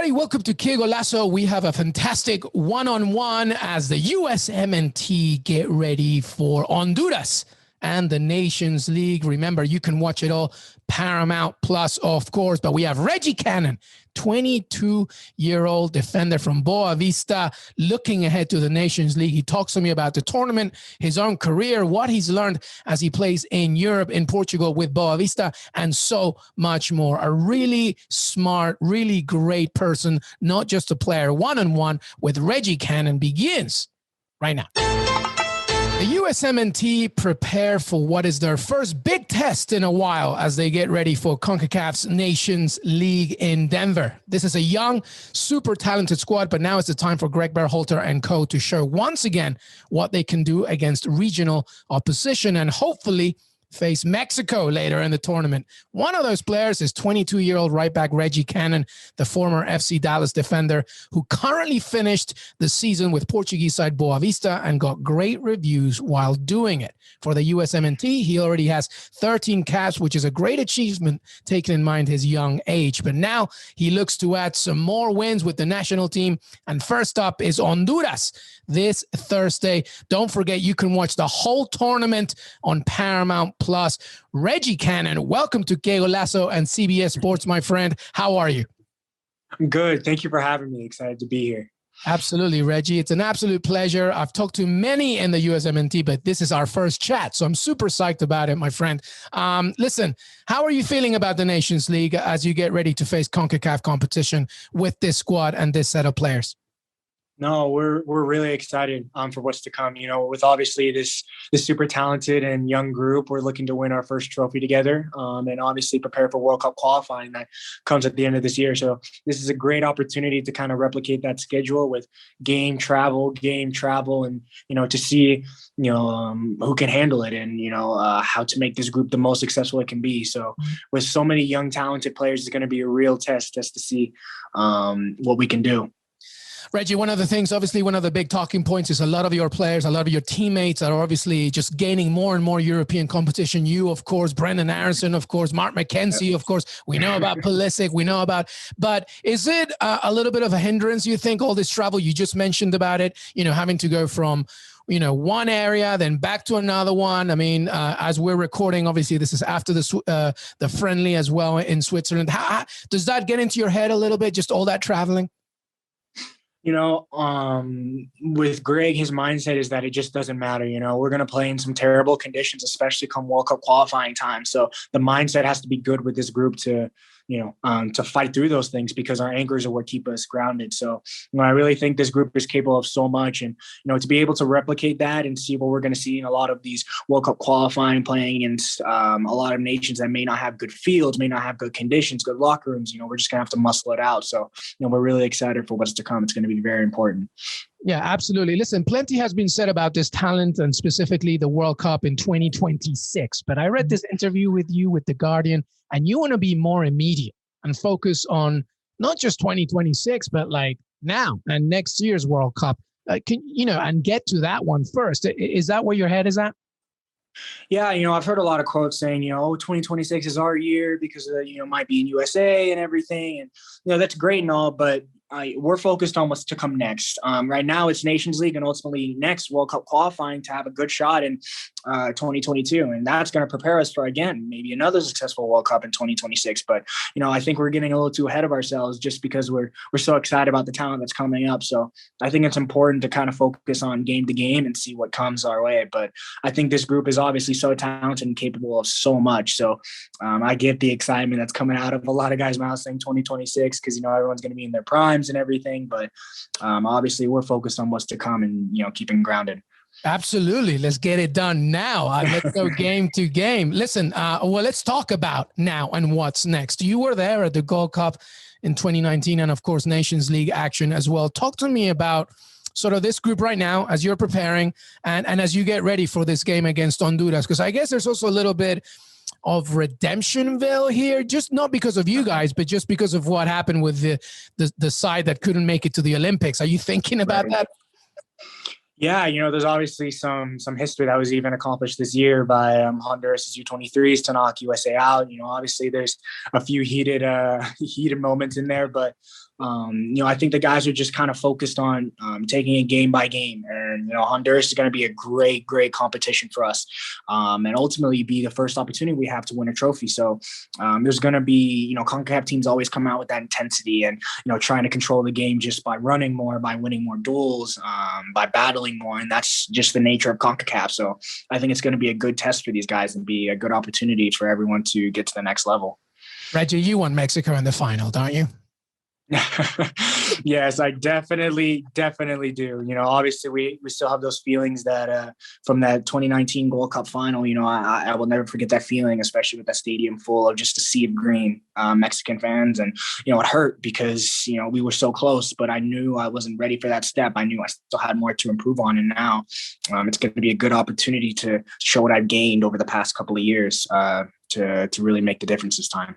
everybody. Welcome to Qué Golazo. We have a fantastic one-on-one as the USMNT get ready for Honduras and the Nations League. Remember, you can watch it all Paramount Plus, of course, but we have Reggie Cannon, 22-year-old defender from Boavista, looking ahead to the Nations League. He talks to me about the tournament, his own career, what he's learned as he plays in Europe, in Portugal with Boavista, and so much more. A really smart, really great person, not just a player. One-on-one with Reggie Cannon begins right now. The USMNT prepare for what is their first big test in a while as they get ready for CONCACAF'S Nations League in Denver. This is a young, super talented squad, but now it's the time for Greg Berhalter and co to show once again what they can do against regional opposition and hopefully face Mexico later in the tournament. One of those players is 22-year-old right back Reggie Cannon, the former FC Dallas defender who currently finished the season with Portuguese side Boavista and got great reviews while doing it. For the USMNT, he already has 13 caps, which is a great achievement taking in mind his young age. But now he looks to add some more wins with the national team. And first up is Honduras this Thursday. Don't forget, you can watch the whole tournament on Paramount Plus. Reggie Cannon, welcome to Qué Golazo and CBS Sports, my friend. How are you? I'm good. Thank you for having me. Excited to be here. Absolutely, Reggie. It's an absolute pleasure. I've talked to many in the USMNT, but this is our first chat, so I'm super psyched about it, my friend. Listen, how are you feeling about the Nations League as you get ready to face CONCACAF competition with this squad and this set of players? No, we're really excited for what's to come. You know, with obviously this super talented and young group, we're looking to win our first trophy together, and obviously prepare for World Cup qualifying that comes at the end of this year. So this is a great opportunity to kind of replicate that schedule with game travel, and to see who can handle it and how to make this group the most successful it can be. So with so many young talented players, it's going to be a real test just to see what we can do. Reggie, one of the things, obviously, one of the big talking points is a lot of your players, a lot of your teammates are obviously just gaining more and more European competition. You, of course, Brendan Aronson, of course, Mark McKenzie, of course. We know about Pulisic, but is it a little bit of a hindrance, you think, all this travel? You just mentioned about it, having to go from one area, then back to another one. I mean, as we're recording, obviously, this is after the friendly as well in Switzerland. How does that get into your head a little bit, just all that traveling? With Greg, his mindset is that it just doesn't matter. We're going to play in some terrible conditions, especially come World Cup qualifying time. So the mindset has to be good with this group to fight through those things, because our anchors are what keep us grounded. So I really think this group is capable of so much, and to be able to replicate that and see what we're going to see in a lot of these World Cup qualifying, playing against a lot of nations that may not have good fields, may not have good conditions, good locker rooms. We're just gonna have to muscle it out. So we're really excited for what's to come. It's going to be very important. Yeah, absolutely. Listen, plenty has been said about this talent and specifically the World Cup in 2026. But I read this interview with you with The Guardian, and you want to be more immediate and focus on not just 2026, but like now and next year's World Cup. And get to that one first. Is that where your head is at? Yeah, I've heard a lot of quotes saying, 2026 is our year because, might be in USA and everything. And, that's great and all, but we're focused on what's to come next. Right now it's Nations League and ultimately next World Cup qualifying to have a good shot in 2022. And that's going to prepare us for, again, maybe another successful World Cup in 2026. But, I think we're getting a little too ahead of ourselves just because we're so excited about the talent that's coming up. So I think it's important to kind of focus on game to game and see what comes our way. But I think this group is obviously so talented and capable of so much. So I get the excitement that's coming out of a lot of guys' mouths saying 2026 because, everyone's going to be in their prime and everything, but obviously we're focused on what's to come and keeping grounded. Absolutely. Let's get it done now. Let's go game to game. Listen, let's talk about now and what's next. You were there at the Gold Cup in 2019 and of course Nations League action as well. Talk to me about sort of this group right now as you're preparing and as you get ready for this game against Honduras, because I guess there's also a little bit of Redemptionville here, just not because of you guys, but just because of what happened with the side that couldn't make it to the Olympics. Are you thinking about that? Yeah, there's obviously some history that was even accomplished this year by Honduras' U23s to knock USA out. Obviously there's a few heated moments in there, but I think the guys are just kind of focused on taking it game by game. And Honduras is going to be a great competition for us, and ultimately be the first opportunity we have to win a trophy. So there's going to be CONCACAF teams always come out with that intensity and trying to control the game just by running more, by winning more duels, by battling more, and that's just the nature of CONCACAF. So I think it's going to be a good test for these guys and be a good opportunity for everyone to get to the next level. Reggie, you want Mexico in the final, don't you? Yes, I definitely do. Obviously we still have those feelings that from that 2019 Gold Cup final. I will never forget that feeling, especially with that stadium full of just a sea of green Mexican fans. And it hurt because we were so close, but I knew I wasn't ready for that step. I knew I still had more to improve on, and now it's going to be a good opportunity to show what I've gained over the past couple of years to really make the difference this time.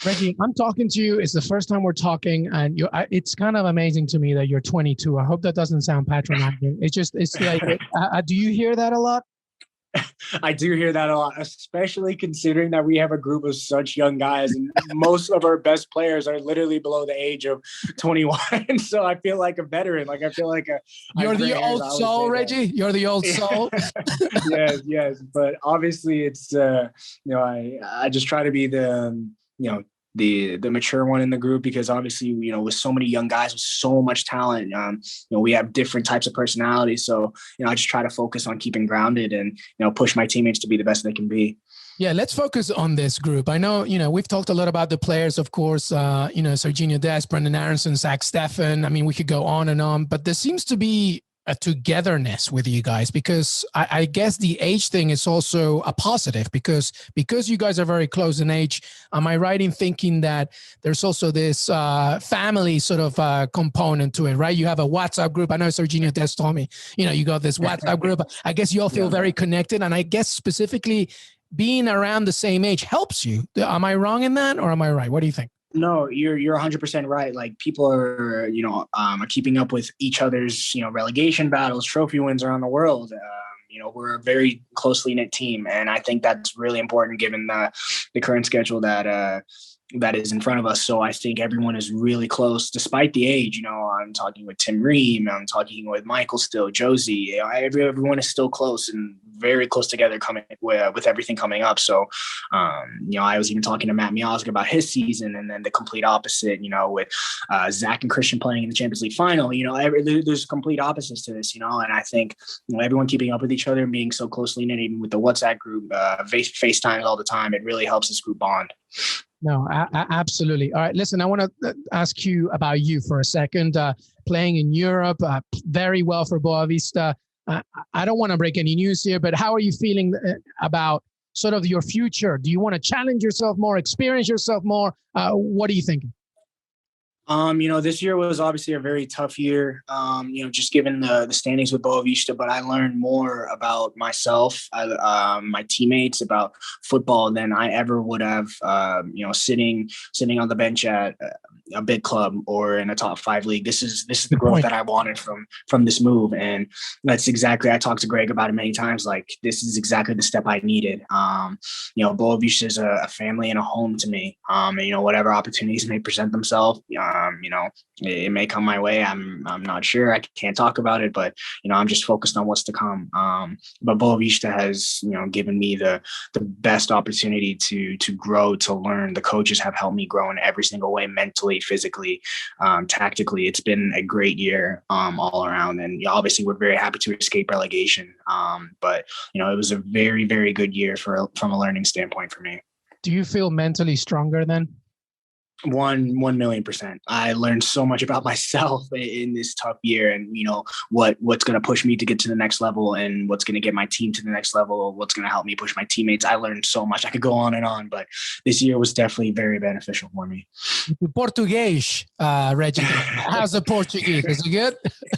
Reggie, I'm talking to you. It's the first time we're talking, and it's kind of amazing to me that you're 22. I hope that doesn't sound patronizing. It's like, do you hear that a lot? I do hear that a lot, especially considering that we have a group of such young guys, and most of our best players are literally below the age of 21. So I feel like a veteran. Like I feel like you're the old soul, Reggie. You're the old soul. Yes. But obviously, it's I just try to be the mature one in the group, because obviously, with so many young guys with so much talent, we have different types of personalities. So, I just try to focus on keeping grounded and, push my teammates to be the best they can be. Yeah, let's focus on this group. I know, we've talked a lot about the players, of course, Serginho Dest, Brendan Aronson, Zach Steffen. I mean, we could go on and on, but there seems to be a togetherness with you guys, because I guess the age thing is also a positive, because you guys are very close in age. Am I right in thinking that there's also this family sort of component to it, right? You have a WhatsApp group. I know Serginho Dest told me, you got this WhatsApp group. I guess you all feel very connected, and I guess specifically being around the same age helps you. Am I wrong in that, or am I right? What do you think? No, you're 100% right. Like, people are, are keeping up with each other's, relegation battles, trophy wins around the world. We're a very closely knit team, and I think that's really important given the current schedule that is in front of us. So I think everyone is really close, despite the age. I'm talking with Tim Ream, I'm talking with Michael still, Josie. Everyone is still close and very close together coming with everything coming up. So, I was even talking to Matt Miazga about his season, and then the complete opposite, with Zach and Christian playing in the Champions League final. There's complete opposites to this, and I think everyone keeping up with each other and being so closely knit, even with the WhatsApp group, FaceTime all the time, it really helps this group bond. No, absolutely. All right, listen, I want to ask you about you for a second. Playing in Europe, very well for Boavista. I don't want to break any news here, but how are you feeling about sort of your future? Do you want to challenge yourself more, experience yourself more? What are you thinking? This year was obviously a very tough year, just given the standings with Boavista, but I learned more about myself, my teammates, about football than I ever would have, sitting on the bench at a big club or in a top 5 league. This is the growth that I wanted from this move. And that's exactly, I talked to Greg about it many times. Like, this is exactly the step I needed. Boavista is a family and a home to me. And, whatever opportunities may present themselves, it may come my way. I'm not sure. I can't talk about it, but, I'm just focused on what's to come. But Boavista has, given me the best opportunity to grow, to learn. The coaches have helped me grow in every single way, mentally, physically, tactically. It's been a great year all around. And obviously we're very happy to escape relegation. But, it was a very, very good year from a learning standpoint for me. Do you feel mentally stronger then? 1,000,000%. I learned so much about myself in this tough year, and what's going to push me to get to the next level, and what's going to get my team to the next level, what's going to help me push my teammates. I learned so much. I could go on and on, but this year was definitely very beneficial for me. Portuguese, Reggie. How's the Portuguese? Is it good?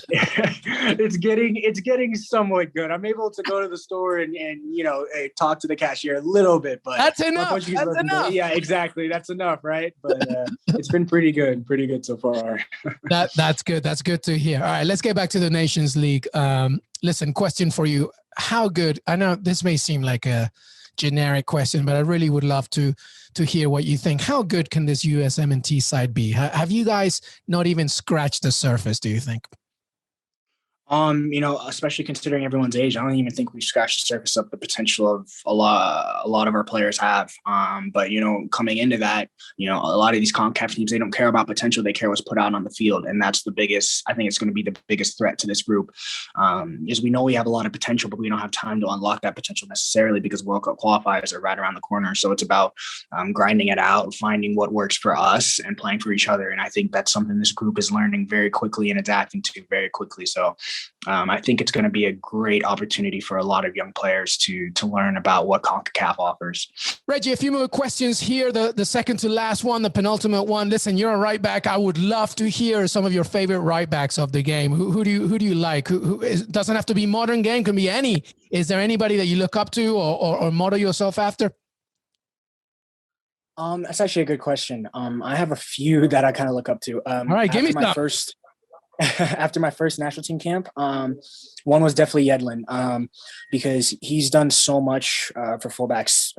It's getting somewhat good. I'm able to go to the store and talk to the cashier a little bit, but that's enough. That's enough. Yeah, exactly. That's enough, right? But it's been pretty good so far. That's good. That's good to hear. All right, let's get back to the Nations League. Listen, question for you. How good, I know this may seem like a generic question, but I really would love to hear what you think. How good can this USMNT side be? Have you guys not even scratched the surface, do you think? Especially considering everyone's age, I don't even think we scratched the surface of the potential of a lot of our players have. But coming into that, a lot of these CONCACAF teams, they don't care about potential; they care what's put out on the field, and that's the biggest. I think it's going to be the biggest threat to this group. Is we know we have a lot of potential, but we don't have time to unlock that potential necessarily because World Cup qualifiers are right around the corner. So it's about grinding it out, finding what works for us, and playing for each other. And I think that's something this group is learning very quickly and adapting to very quickly. So. I think it's going to be a great opportunity for a lot of young players to learn about what CONCACAF offers. Reggie, a few more questions here. The second to last one, the penultimate one. Listen, you're a right back. I would love to hear some of your favorite right backs of the game. Who do you like? Who doesn't have to be modern game, can be any. Is there anybody that you look up to or model yourself after? That's actually a good question. I have a few that I kind of look up to. All right, give me some. After my first national team camp, one was definitely Yedlin, because he's done so much for fullbacks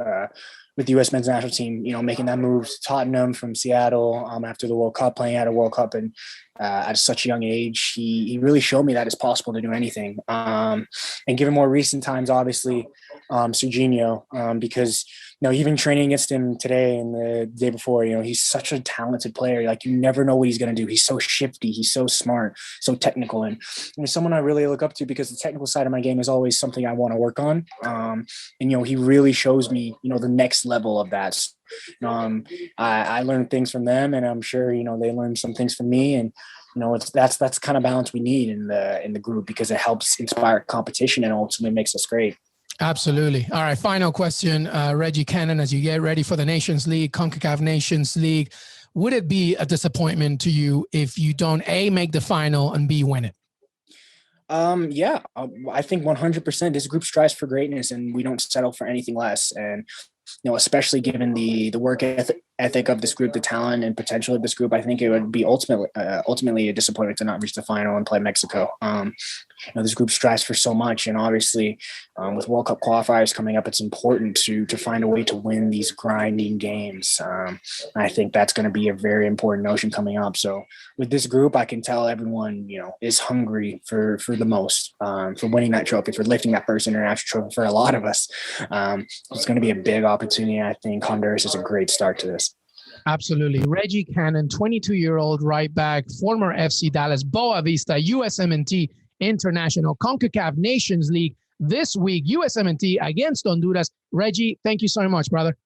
with the U.S. men's national team, making that move to Tottenham from Seattle after the World Cup, playing at a World Cup and at such a young age. He really showed me that it's possible to do anything. And given more recent times, obviously, Serginho, because even training against him today and the day before, he's such a talented player. Like, you never know what he's going to do. He's so shifty. He's so smart, so technical. And someone I really look up to because the technical side of my game is always something I want to work on. And he really shows me, the next level of that. I learn things from them, and I'm sure, they learn some things from me. And, that's kind of balance we need in the group, because it helps inspire competition and ultimately makes us great. Absolutely. All right. Final question, Reggie Cannon, as you get ready for the Nations League, CONCACAF Nations League, would it be a disappointment to you if you don't A, make the final, and B, win it? Yeah, I think 100% this group strives for greatness, and we don't settle for anything less. And, especially given the work ethic of this group, the talent and potential of this group, I think it would be ultimately a disappointment to not reach the final and play Mexico. This group strives for so much, and obviously with World Cup qualifiers coming up, it's important to find a way to win these grinding games. I think that's going to be a very important notion coming up. So with this group, I can tell everyone, is hungry for the most, for winning that trophy, for lifting that first international trophy for a lot of us. It's going to be a big opportunity. I think Honduras is a great start to this. Absolutely. Reggie Cannon, 22-year-old right back, former FC Dallas, Boavista, USMNT International, CONCACAF Nations League this week, USMNT against Honduras. Reggie, thank you so much, brother.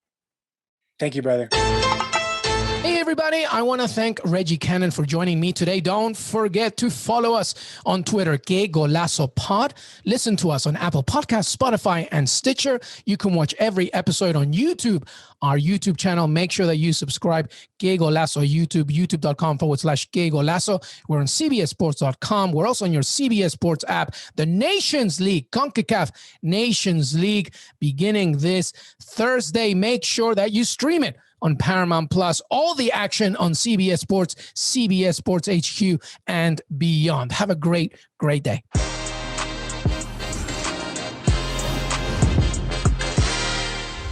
Thank you, brother. Hey, everybody. I want to thank Reggie Cannon for joining me today. Don't forget to follow us on Twitter, Qué Golazo Pod. Listen to us on Apple Podcasts, Spotify, and Stitcher. You can watch every episode on YouTube, our YouTube channel. Make sure that you subscribe. Qué Golazo YouTube, youtube.com/Qué Golazo. We're on CBSSports.com. We're also on your CBS Sports app. The Nations League, CONCACAF Nations League, beginning this Thursday. Make sure that you stream it on Paramount Plus, all the action on CBS Sports, CBS Sports HQ, and beyond. Have a great, great day.